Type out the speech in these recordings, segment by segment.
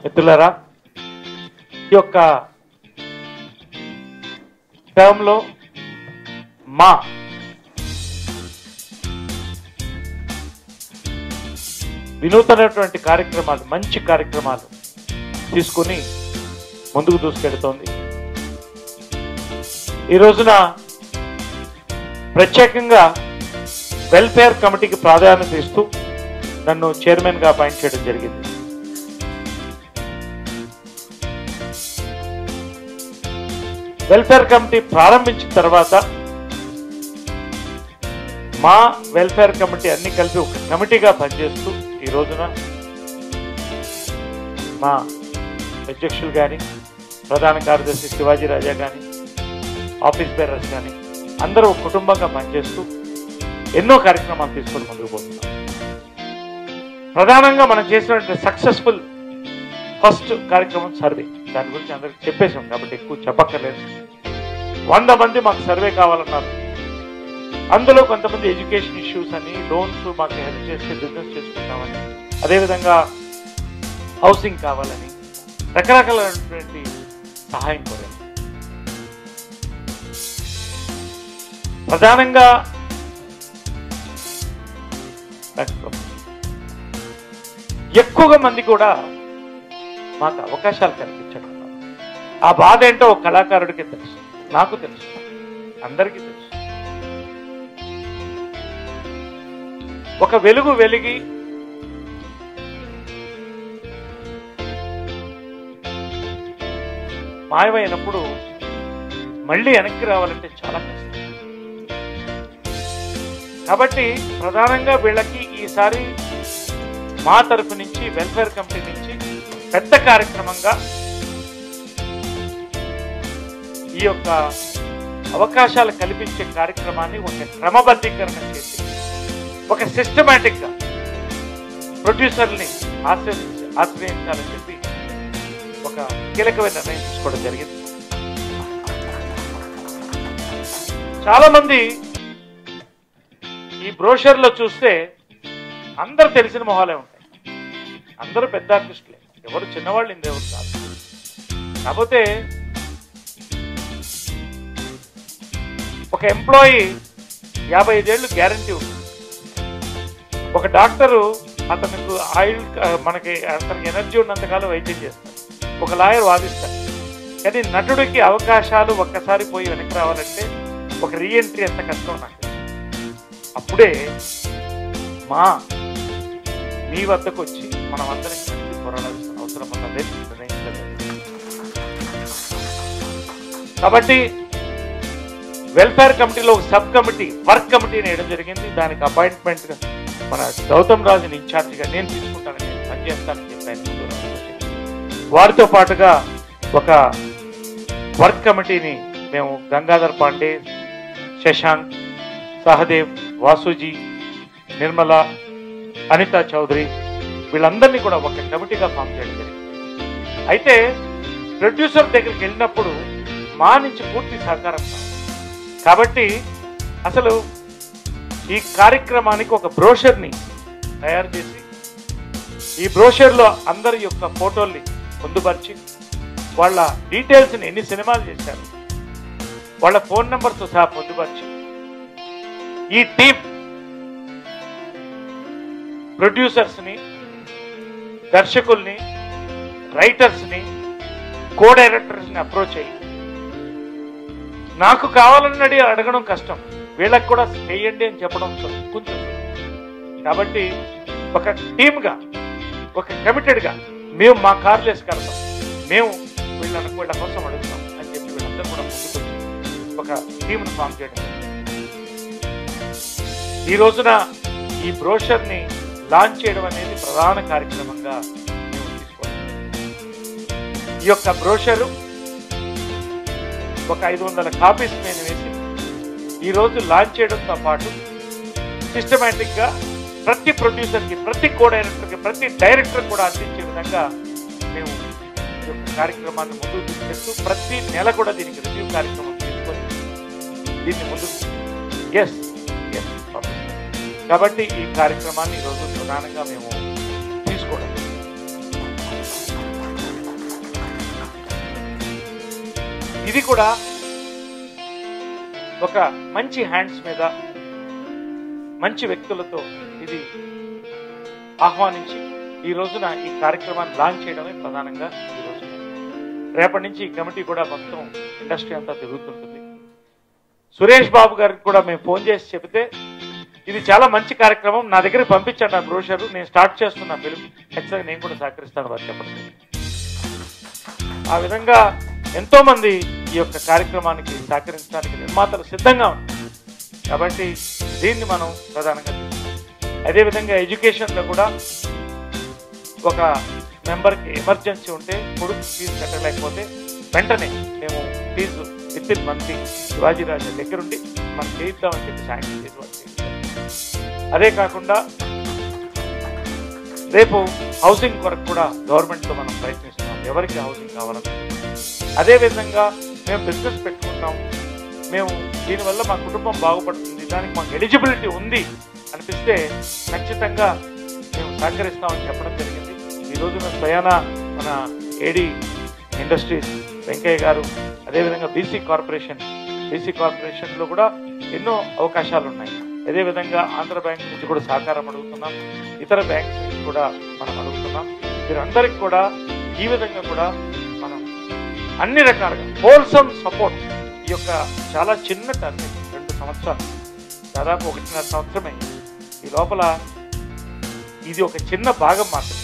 మిత్రులారా, ఈ యొక్క టర్మ్లో మా వినూతనటువంటి కార్యక్రమాలు, మంచి కార్యక్రమాలు తీసుకుని ముందుకు దూసుకెడుతోంది. ఈ రోజున ప్రత్యేకంగా వెల్ఫేర్ కమిటీకి ప్రాధాన్యత ఇస్తూ నన్ను చైర్మన్గా అపాయింట్ చేయడం జరిగింది. వెల్ఫేర్ కమిటీ ప్రారంభించిన తర్వాత మా వెల్ఫేర్ కమిటీ అన్ని కలిపి ఒక కమిటీగా పనిచేస్తూ ఈ రోజున మా అధ్యక్షులు కానీ, ప్రధాన కార్యదర్శి శివాజీ రాజా కానీ, ఆఫీస్ బేరర్స్ కానీ అందరూ ఒక కుటుంబంగా పనిచేస్తూ ఎన్నో కార్యక్రమాలు తీసుకొని ముందుకు పోతున్నాం. ప్రధానంగా మనం చేసినటువంటి సక్సెస్ఫుల్ ఫస్ట్ కార్యక్రమం సర్వే. దాని గురించి అందరికి చెప్పేసాం కాబట్టి ఎక్కువ చెప్పక్కర్లేదు. 100 మంది మాకు సర్వే కావాలన్నారు. అందులో కొంతమంది ఎడ్యుకేషన్ ఇష్యూస్ అని, లోన్స్ మాకు హెల్ప్ చేస్తే బిజినెస్ చేసుకుంటామని, అదేవిధంగా హౌసింగ్ కావాలని రకరకాలైనటువంటి సహాయం కోరారు. ప్రధానంగా ఎక్కువగా మంది కూడా మాకు అవకాశాలు కల్పించడం, ఆ బాధ ఏంటో ఒక కళాకారుడికి తెలుసు, నాకు తెలుసు, అందరికీ తెలుసు. ఒక వెలుగు వెలిగి మాయమైనప్పుడు మళ్ళీ వెనక్కి రావాలంటే చాలా కష్టం. కాబట్టి ప్రధానంగా వీళ్ళకి ఈసారి మా తరఫు నుంచి, వెల్ఫేర్ కమిటీ నుంచి పెద్ద కార్యక్రమంగా ఈ యొక్క అవకాశాలు కల్పించే కార్యక్రమాన్ని ఒక క్రమబద్ధీకరణ చేసి ఒక సిస్టమేటిక్ గా ప్రొడ్యూసర్ని ఆశ్రయించాలని చెప్పి ఒక కీలకమైన నిర్ణయం తీసుకోవడం జరిగింది. చాలా మంది ఈ బ్రోషర్లో చూస్తే అందరూ తెలిసిన మొహాలే ఉంటాయి, అందరూ పెద్ద ఆర్టిస్టులే, ఎవరు చిన్నవాళ్ళు ఇందెవరు కాదు. కాకపోతే ఒక ఎంప్లాయీ 55 ఏళ్ళు గ్యారంటీ ఉంది. ఒక డాక్టరు అతనికి మనకి అతనికి ఎనర్జీ ఉన్నంతకాలం వైద్యం చేస్తాడు. ఒక లాయర్ వాదిస్తాడు. కానీ నటుడికి అవకాశాలు ఒక్కసారి పోయి వెనక్కి రావాలంటే ఒక రీఎంట్రీ ఎంత కష్టం నాకు తెలుసు. అప్పుడే మీ వద్దకు వచ్చి మనం అందరం కలిసి పోరాడాల్సిన అవసరం ఉన్నదే నిర్ణయించలేదు. కాబట్టి వెల్ఫేర్ కమిటీలో ఒక సబ్ కమిటీ, వర్క్ కమిటీని వేయడం జరిగింది. దానికి అపాయింట్మెంట్ మన గౌతమ్ రాజుని ఇన్ఛార్జిగా నేను తీసుకుంటానని, నేను పనిచేస్తానని చెప్పాను. వారితో పాటుగా ఒక వర్క్ కమిటీని మేము గంగాధర్ పాండే, శశాంక్, సహదేవ్, వాసుజీ, నిర్మల, అనితా చౌదరి వీళ్ళందరినీ కూడా ఒక కమిటీగా ఫామ్ చేయడం జరిగింది. అయితే ప్రొడ్యూసర్ దగ్గరికి వెళ్ళినప్పుడు మా నుంచి పూర్తి సహకారం కావాలి. కాబట్టి అసలు ఈ కార్యక్రమానికి ఒక బ్రోషర్ని తయారు చేసి, ఈ బ్రోషర్లో అందరి యొక్క ఫోటోల్ని పొందుపరిచి, వాళ్ళ డీటెయిల్స్ని, ఎన్ని సినిమాలు చేశారు, వాళ్ళ ఫోన్ నెంబర్తో సహా పొందుపరిచి, ఈ టీం ప్రొడ్యూసర్స్ని, దర్శకుల్ని, రైటర్స్ని, కో డైరెక్టర్స్ని అప్రోచ్ అయ్యి, నాకు కావాలన్నది అడగడం కష్టం, వీళ్ళకి కూడా చేయండి అని చెప్పడం కొంచెం. కాబట్టి ఒక టీమ్గా, ఒక కమిటెడ్గా మేము మా కార్లు వేసి కడతాం, మేము వీళ్ళ కోసం అడుగుతాం అని చెప్పి వీళ్ళందరూ కూడా ముందుకు ఒక టీంను ఫామ్ చేయడం. ఈ రోజున ఈ బ్రోషర్ని లాంచ్ చేయడం అనేది ప్రధాన కార్యక్రమంగా మేము తీసుకోవాలి. ఈ యొక్క బ్రోషరు ఒక 500 కాపీస్ నేను వేసి ఈరోజు లాంచ్ చేయడంతో పాటు సిస్టమేటిక్గా ప్రతి ప్రొడ్యూసర్కి, ప్రతి కో డైరెక్టర్కి, ప్రతి డైరెక్టర్ కూడా అందించే విధంగా మేము ఈ యొక్క కార్యక్రమాన్ని ముందుకు తీసుకెళ్తూ ప్రతి నెల కూడా దీనికి రివ్యూ కార్యక్రమం తీసుకొని దీన్ని ముందుకు కాబట్టి ఈ కార్యక్రమాన్ని ఈరోజు ప్రధానంగా మేము తీసుకోవడం. ఇది కూడా ఒక మంచి హ్యాండ్స్ మీద మంచి వ్యక్తులతో ఇది ఆహ్వానించి ఈ రోజున ఈ కార్యక్రమాన్ని లాంచ్ చేయడమే ప్రధానంగా ఈ రోజున. రేపటి నుంచి ఈ కమిటీ కూడా మొత్తం ఇండస్ట్రీ అంతా తిరుగుతుంటుంది. సురేష్ బాబు గారికి కూడా మేము ఫోన్ చేసి చెబితే ఇది చాలా మంచి కార్యక్రమం, నా దగ్గరికి పంపించండి ఆ బ్రోషర్, నేను స్టార్ట్ చేస్తున్నా ఫిలిం, ఖచ్చితంగా నేను కూడా సహకరిస్తాను వారు చెప్పండి. ఆ విధంగా ఎంతో మంది ఈ యొక్క కార్యక్రమానికి సహకరించడానికి నిర్మాతలు సిద్ధంగా ఉన్నారు. కాబట్టి దీన్ని మనం ప్రధానంగా తీసుకుంటాం. అదేవిధంగా ఎడ్యుకేషన్లో కూడా ఒక మెంబర్కి ఎమర్జెన్సీ ఉంటే కొడుకు ఫీజు కట్టలేకపోతే వెంటనే మేము fees within monthly Shivaji Raja దగ్గరుండి మనం చేయిద్దామని చెప్పి శాంక్షన్ చేసి వాళ్ళు చేయిస్తాం. అదే కాకుండా రేపు హౌసింగ్ కొరకు కూడా గవర్నమెంట్తో మనం ప్రయత్నిస్తున్నాం, ఎవరికి హౌసింగ్ కావాలని. అదేవిధంగా మేము బిజినెస్ పెట్టుకుంటాం, మేము దీనివల్ల మా కుటుంబం బాగుపడుతుంది, దానికి మాకు ఎలిజిబిలిటీ ఉంది అనిపిస్తే ఖచ్చితంగా మేము సహకరిస్తామని చెప్పడం జరిగింది. ఈ రోజున స్వయాన మన ఏడీ ఇండస్ట్రీస్ వెంకయ్య గారు, అదేవిధంగా బీసీ కార్పొరేషన్లో కూడా ఎన్నో అవకాశాలు ఉన్నాయి. అదేవిధంగా ఆంధ్ర బ్యాంక్ నుంచి కూడా సహకారం అడుగుతున్నాం, ఇతర బ్యాంక్స్ నుంచి కూడా మనం అడుగుతున్నాం. వీరందరికీ కూడా ఈ విధంగా కూడా మనం అన్ని రకాలుగా హోల్సమ్ సపోర్ట్. ఈ యొక్క చాలా చిన్న టర్మ్, 2 సంవత్సరాలు, దాదాపు 1.5 సంవత్సరమే. ఈ లోపల ఇది ఒక చిన్న భాగం మాత్రం.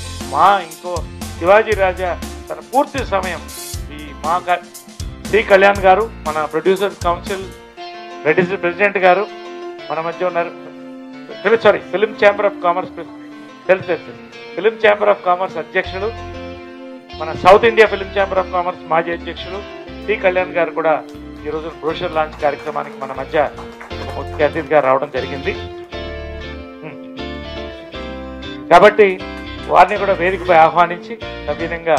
ఇంకో శివాజీ రాజా తన పూర్తి సమయం ఈ శ్రీ కళ్యాణ్ గారు, మన ప్రొడ్యూసర్స్ కౌన్సిల్ ప్రెసిడెంట్ గారు మన మధ్య ఉన్నారు. Film chamber of commerce film chamber of commerce అధ్యక్షుడు, మన south India film chamber of commerce మాజీ అధ్యక్షుడు శ్రీ కళ్యాణ్ గారు కూడా ఈరోజు బ్రోషర్ లాంచ్ కార్యక్రమానికి మన మధ్య ముఖ్య అతిథిగా రావడం జరిగింది. కాబట్టి వారిని కూడా వేదికపై ఆహ్వానించి సవినంగా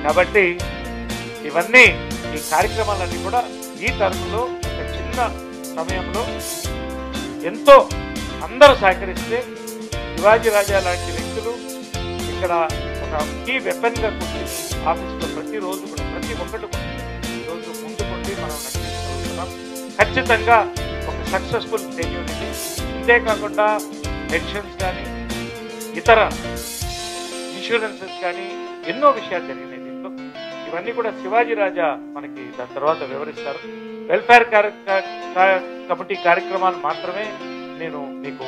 కాబట్టి ఇవన్నీ ఈ కార్యక్రమాలన్నీ కూడా ఈ టర్మ్లో ఒక చిన్న సమయంలో ఎంతో అందరూ సహకరిస్తే శివాజీ రాజా లాంటి వ్యక్తులు ఇక్కడ ఒక కీ వెపన్గా కూర్చుని ఆఫీస్లో ప్రతిరోజు కూడా ప్రతి ఒక్కటి కూడా ఈరోజు ముందుకుండి మనం నడిపించగలుగుతున్నాం. ఖచ్చితంగా ఒక సక్సెస్ఫుల్ ఫెయిల్యూర్ ఇది. ఇంతేకాకుండా పెన్షన్స్ కానీ ఇతర ఇన్సూరెన్సెస్ కానీ ఎన్నో విషయాలు జరిగినాయి దీంట్లో. ఇవన్నీ కూడా శివాజీ రాజా మనకి దాని తర్వాత వివరిస్తారు. వెల్ఫేర్ కమిటీ కార్యక్రమాలు మాత్రమే నేను మీకు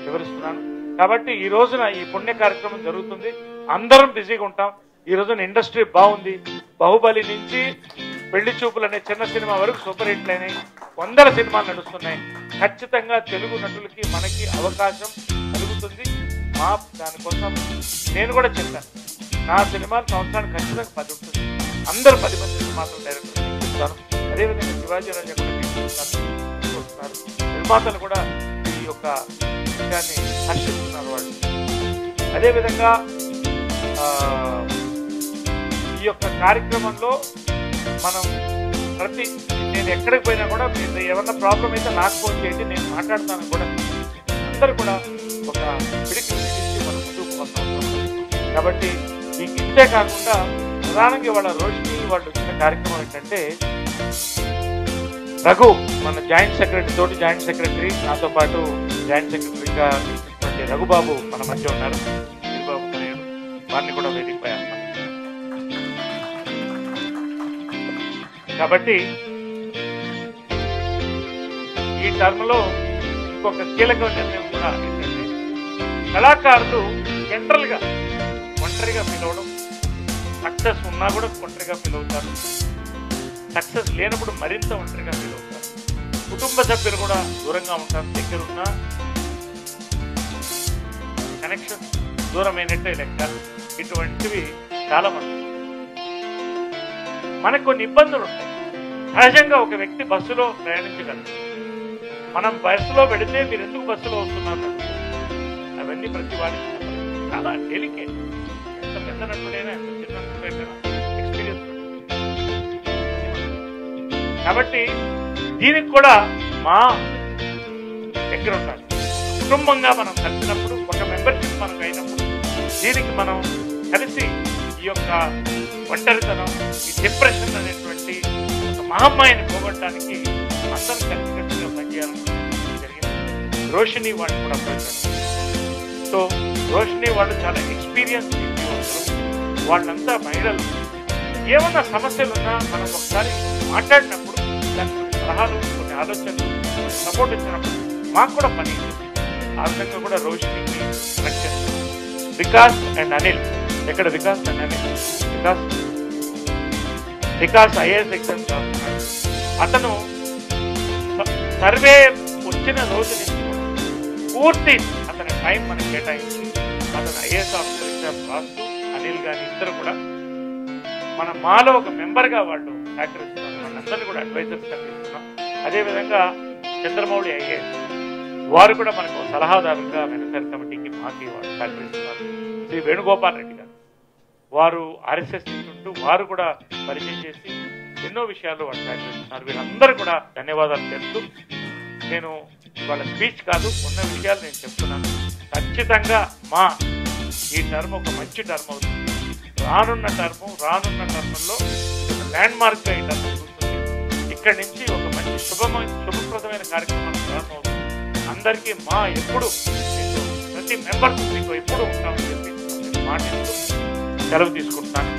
వివరిస్తున్నాను. కాబట్టి ఈ రోజున ఈ పుణ్య కార్యక్రమం జరుగుతుంది, అందరం బిజీగా ఉంటాం. ఈ రోజున ఇండస్ట్రీ బాగుంది. బాహుబలి నుంచి పెళ్లి చూపులు అనే చిన్న సినిమా వరకు సూపర్ హిట్లు అయినాయి, 100 సినిమాలు నడుస్తున్నాయి. ఖచ్చితంగా తెలుగు నటులకి మనకి అవకాశం కలుగుతుంది. దానికోసం నేను కూడా చెప్పాను, నా సినిమాలు సంవత్సరానికి ఖచ్చితంగా 10 ఉంటుంది. అందరూ 10 మంది సినిమాలు డైరెక్టర్ చెప్తాను. అదేవిధంగా శివాజీ రాజా కూడా చూస్తున్నారు, నిర్మాతలు కూడా ఈ యొక్క విషయాన్ని హర్షిస్తున్నారు వాళ్ళు. అదేవిధంగా ఈ యొక్క కార్యక్రమంలో మనం నేను ఎక్కడికి పోయినా కూడా మీరు ఏమన్నా ప్రాబ్లం అయితే నాకు ఫోన్ చేయండి, నేను మాట్లాడతాను కూడా. అందరూ కూడా ఒక పిడికి మనం ముందుకు పోతాం. కాబట్టి ఇంతే కాకుండా ప్రధానంగా వాళ్ళ రోషిని వాళ్ళు వచ్చిన కార్యక్రమం ఏంటంటే, రఘు మన జాయింట్ సెక్రటరీ నాతో పాటు జాయింట్ సెక్రటరీగా రఘుబాబు మన మధ్య ఉన్నారు. రఘుబాబు వారిని కూడా వేదికపై. కాబట్టి ఈ టర్మ్లో ఇంకొక కీలక నిర్ణయం కూడా ఏంటంటే, కళాకారులు జనరల్గా ఒంటరిగా ఫీల్ అవ్వడం, సక్సెస్ ఉన్నా కూడా ఒంటరిగా ఫీల్ అవుతారు, సక్సెస్ లేనప్పుడు మరింత ఒంటరిగా ఫీల్ అవుతారు. కుటుంబ సభ్యులు కూడా దూరంగా ఉంటారు, దగ్గరున్న కనెక్షన్ దూరమైనట్టే లెక్క. ఇటువంటివి చాలా మంది. మనకు కొన్ని ఇబ్బందులు ఉంటాయి. సహజంగా ఒక వ్యక్తి బస్సులో ప్రయాణించగలరు. మనం బస్సులో పెడితే మీరు ఎందుకు బస్సులో వస్తున్నారు, అవన్నీ ప్రతి వాడికి చాలా డెలికేట్. ఎంత పెద్ద నటుడైనా ఎంత చిన్న నటుడైనా ఎక్స్పీరియన్స్. కాబట్టి దీనికి కూడా మా దగ్గర ఉండాలి. కుటుంబంగా మనం కలిసినప్పుడు, ఒక మెంబర్షిప్ మనకు అయినప్పుడు, దీనికి మనం కలిసి ఈ యొక్క ఒంటరితనం, ఈ డిప్రెషన్ అనేటువంటి ఒక మహమ్మారిని పోగొట్టడానికి అందరం కలిసికట్టుగా పనిచేయాలని జరిగింది. రోషిని వాళ్ళు కూడా ప్రయత్నం. సో రోషిని వాళ్ళు చాలా ఎక్స్పీరియన్స్ వాళ్ళంతా మహిళలు. ఏమన్నా సమస్యలు ఉన్నా మనం ఒకసారి మాట్లాడినప్పుడు దానికి కొన్ని సలహాలు, కొన్ని ఆలోచనలు, సపోర్ట్ ఇచ్చినప్పుడు మాకు కూడా పని. ఆ విధంగా కూడా రోషినికి కనెక్ట్ చేస్తాం. వికాస్ అండ్ అనిల్, ఎక్కడ Vikas and Anil? Vikas IAS exams రాస్తున్నాడు. అతను సర్వే వచ్చిన రోజు నుంచి పూర్తి అతని టైం మనకి కేటాయించి అతను ఐఏఎస్ ఆఫీసర్ ఎగ్జామ్ రాస్తూ, అనిల్ కానీ ఇద్దరు కూడా మాలో ఒక మెంబర్గా వాళ్ళు సహకరిస్తున్నారు. వాళ్ళందరినీ కూడా అడ్వైజర్స్గా తీసుకున్నాం. అదేవిధంగా చంద్రమౌళి ఐఏఎస్ వారు కూడా మనకు సలహాదారుగా వెల్ఫేర్ కమిటీకి మాకి వారు సహకరిస్తున్నారు. శ్రీ వేణుగోపాల్ రెడ్డి గారు వారు ఆర్ఎస్ఎస్ ఉంటూ వారు కూడా పరిచయం చేసి ఎన్నో విషయాలు వాళ్ళు సహకరిస్తున్నారు. వీళ్ళందరూ కూడా ధన్యవాదాలు చెప్తూ, నేను వాళ్ళ స్పీచ్ కాదు, ఉన్న విషయాలు నేను చెప్తున్నాను. ఖచ్చితంగా మా ఈ టర్మ్ ఒక మంచి టర్మ్ అవుతుంది. రానున్న టర్మ్లో ల్యాండ్ మార్క్గా ఈ టర్మ్ ఉంటుంది. ఇక్కడి నుంచి ఒక మంచి శుభప్రదమైన కార్యక్రమాలు ప్రారంభమవుతుంది. అందరికీ మా ఎప్పుడు ప్రతి మెంబర్స్ మీకు ఎప్పుడు ఉంటామని చెప్పి మాట్లాడుతూ సెలవు తీసుకుంటున్నాను.